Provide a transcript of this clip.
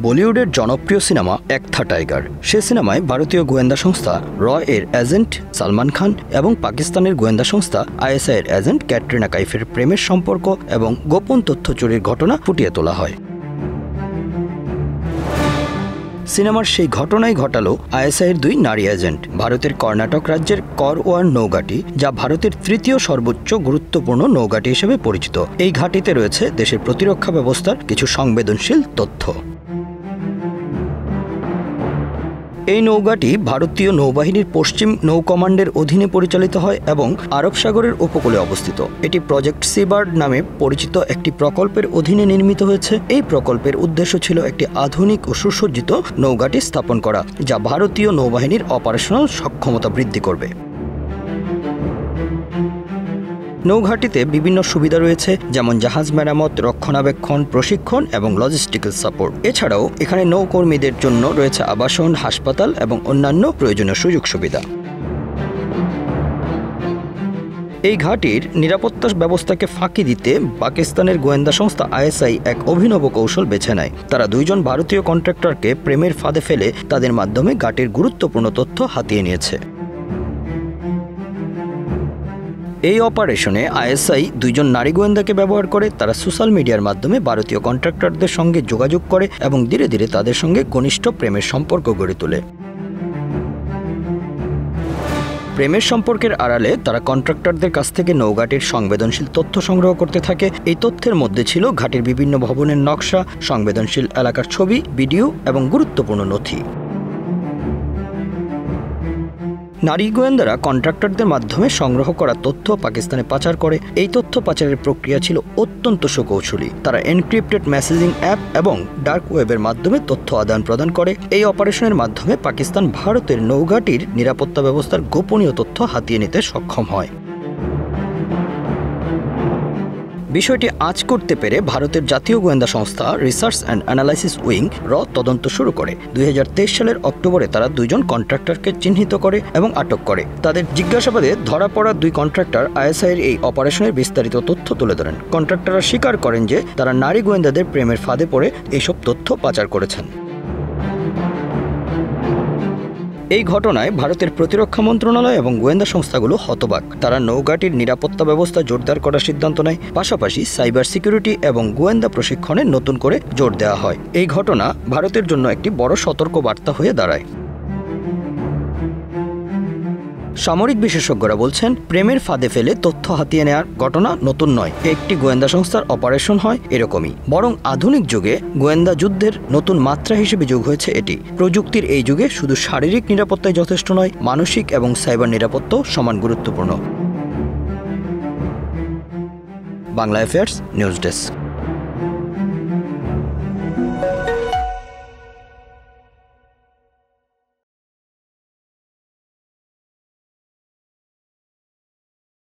বলিউডের জনপ্রিয় সিনেমা এক থা টাইগার। সে সিনেমায় ভারতীয় গোয়েন্দা সংস্থা র এর এজেন্ট সালমান খান এবং পাকিস্তানের গোয়েন্দা সংস্থা আইএসআই এর এজেন্ট ক্যাটরিনা কাইফের প্রেমের সম্পর্ক এবং গোপন তথ্য চুরির ঘটনা ফুটিয়ে তোলা হয়। সিনেমার সেই ঘটনাই ঘটালো আইএসআই এর দুই নারী এজেন্ট ভারতের কর্ণাটক রাজ্যের করওয়ার নৌঘাটি, যা ভারতের তৃতীয় সর্বোচ্চ গুরুত্বপূর্ণ নৌঘাটি হিসেবে পরিচিত। এই ঘাঁটিতে রয়েছে দেশের প্রতিরক্ষা ব্যবস্থার কিছু সংবেদনশীল তথ্য। এই নৌঘাঁটি ভারতীয় নৌবাহিনীর পশ্চিম নৌ কমান্ডের অধীনে পরিচালিত হয় এবং আরব সাগরের উপকূলে অবস্থিত। এটি প্রজেক্ট সিবার্ড নামে পরিচিত একটি প্রকল্পের অধীনে নির্মিত হয়েছে। এই প্রকল্পের উদ্দেশ্য ছিল একটি আধুনিক ও সুসজ্জিত নৌঘাঁটি স্থাপন করা, যা ভারতীয় নৌবাহিনীর অপারেশনাল সক্ষমতা বৃদ্ধি করবে। নৌঘাঁটিতে বিভিন্ন সুবিধা রয়েছে, যেমন জাহাজ মেরামত, রক্ষণাবেক্ষণ, প্রশিক্ষণ এবং লজিস্টিক্যাল সাপোর্ট। এছাড়াও এখানে নৌকর্মীদের জন্য রয়েছে আবাসন, হাসপাতাল এবং অন্যান্য প্রয়োজনীয় সুযোগ সুবিধা। এই ঘাঁটির নিরাপত্তা ব্যবস্থাকে ফাঁকি দিতে পাকিস্তানের গোয়েন্দা সংস্থা আইএসআই এক অভিনব কৌশল বেছে নেয়। তারা দুইজন ভারতীয় কন্ট্রাক্টরকে প্রেমের ফাঁদে ফেলে তাদের মাধ্যমে ঘাঁটির গুরুত্বপূর্ণ তথ্য হাতিয়ে নিয়েছে। এই অপারেশনে আইএসআই দুইজন নারী গোয়েন্দাকে ব্যবহার করে। তারা সোশ্যাল মিডিয়ার মাধ্যমে ভারতীয় কন্ট্রাক্টরদের সঙ্গে যোগাযোগ করে এবং ধীরে ধীরে তাদের সঙ্গে ঘনিষ্ঠ প্রেমের সম্পর্ক গড়ে তোলে। প্রেমের সম্পর্কের আড়ালে তারা কন্ট্রাক্টরদের কাছ থেকে নৌঘাটির সংবেদনশীল তথ্য সংগ্রহ করতে থাকে। এই তথ্যের মধ্যে ছিল ঘাটির বিভিন্ন ভবনের নকশা, সংবেদনশীল এলাকার ছবি, ভিডিও এবং গুরুত্বপূর্ণ নথি। নারী গোয়েন্দারা কন্ট্রাক্টরদের মাধ্যমে সংগ্রহ করা তথ্য পাকিস্তানে পাচার করে। এই তথ্য পাচারের প্রক্রিয়া ছিল অত্যন্ত সুকৌশলী। তারা এনক্রিপ্টেড মেসেজিং অ্যাপ এবং ডার্ক ওয়েবের মাধ্যমে তথ্য আদান প্রদান করে। এই অপারেশনের মাধ্যমে পাকিস্তান ভারতের নৌঘাটির নিরাপত্তা ব্যবস্থার গোপনীয় তথ্য হাতিয়ে নিতে সক্ষম হয়। বিষয়টি আঁচ করতে পেরে ভারতের জাতীয় গোয়েন্দা সংস্থা রিসার্চ অ্যান্ড অ্যানালাইসিস উইং র তদন্ত শুরু করে। 2023 সালের অক্টোবরে তারা দুইজন কন্ট্রাক্টরকে চিহ্নিত করে এবং আটক করে। তাদের জিজ্ঞাসাবাদে ধরা পড়া দুই কন্ট্রাক্টর আইএসআই এর এই অপারেশনের বিস্তারিত তথ্য তুলে ধরেন। কন্ট্রাক্টররা স্বীকার করেন যে তারা নারী গোয়েন্দাদের প্রেমের ফাঁদে পড়ে এইসব তথ্য পাচার করেছেন। এই ঘটনায় ভারতের প্রতিরক্ষা মন্ত্রণালয় এবং গোয়েন্দা সংস্থাগুলো হতবাক। তারা নৌঘাটির নিরাপত্তা ব্যবস্থা জোরদার করার সিদ্ধান্ত নেয়। পাশাপাশি সাইবার সিকিউরিটি এবং গোয়েন্দা প্রশিক্ষণে নতুন করে জোর দেওয়া হয়। এই ঘটনা ভারতের জন্য একটি বড় সতর্ক বার্তা হয়ে দাঁড়ায়। সামরিক বিশেষজ্ঞরা বলছেন, প্রেমের ফাঁদে ফেলে তথ্য হাতিয়ে নেওয়ার ঘটনা নতুন নয়। একটি গোয়েন্দা সংস্থার অপারেশন হয় এরকমই, বরং আধুনিক যুগে গোয়েন্দা যুদ্ধের নতুন মাত্রা হিসেবে যোগ হয়েছে এটি। প্রযুক্তির এই যুগে শুধু শারীরিক নিরাপত্তাই যথেষ্ট নয়, মানসিক এবং সাইবার নিরাপত্তাও সমান গুরুত্বপূর্ণ। Bangla affairs news desk.